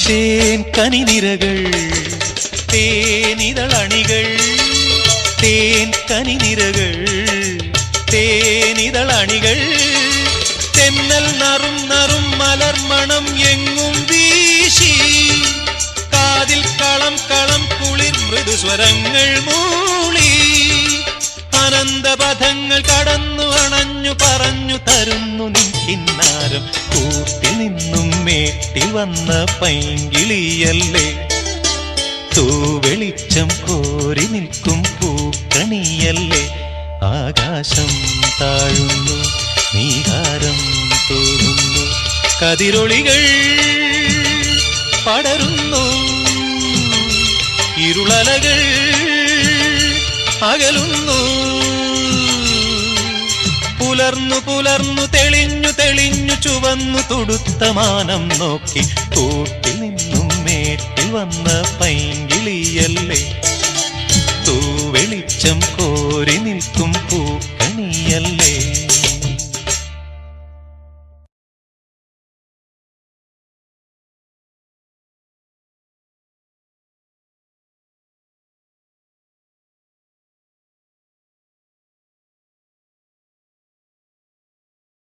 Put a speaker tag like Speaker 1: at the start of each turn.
Speaker 1: തേൻ കനിനിരകൾ തേനിതളണികൾ തേൻ കനിനിരകൾ തേനിതളണികൾ തെന്നൽ നറും നറും മലർമണം എങ്ങും വീശി കാതിൽ കളം കളം കുളിർ മൃദുസ്വരങ്ങൾ മൂളി അനന്തപഥങ്ങൾ കടന്നു അണഞ്ഞു പറഞ്ഞു തരുന്നു നിൻ കിന്നാരം കൂട്ടിൽ നിന്നും മേട്ടിൽ വന്ന പൈങ്കിളിയല്ലേ തൂവെളിച്ചം കോരി നിൽക്കും പൂക്കണിയല്ലേ ആകാശം താഴുന്നു നീഹാരം തോന്നുന്നു കതിരൊളികൾ പടരുന്നു ഇരുളലകൾ അകലുന്നു പുലർന്നു പുലർന്നു തെളിഞ്ഞു തെളിഞ്ഞു ചുവന്നു തുടുത്ത മാനം നോക്കി കൂട്ടിൽ നിന്നും മേട്ടിൽ വന്ന പൈങ്കിളിയല്ലേ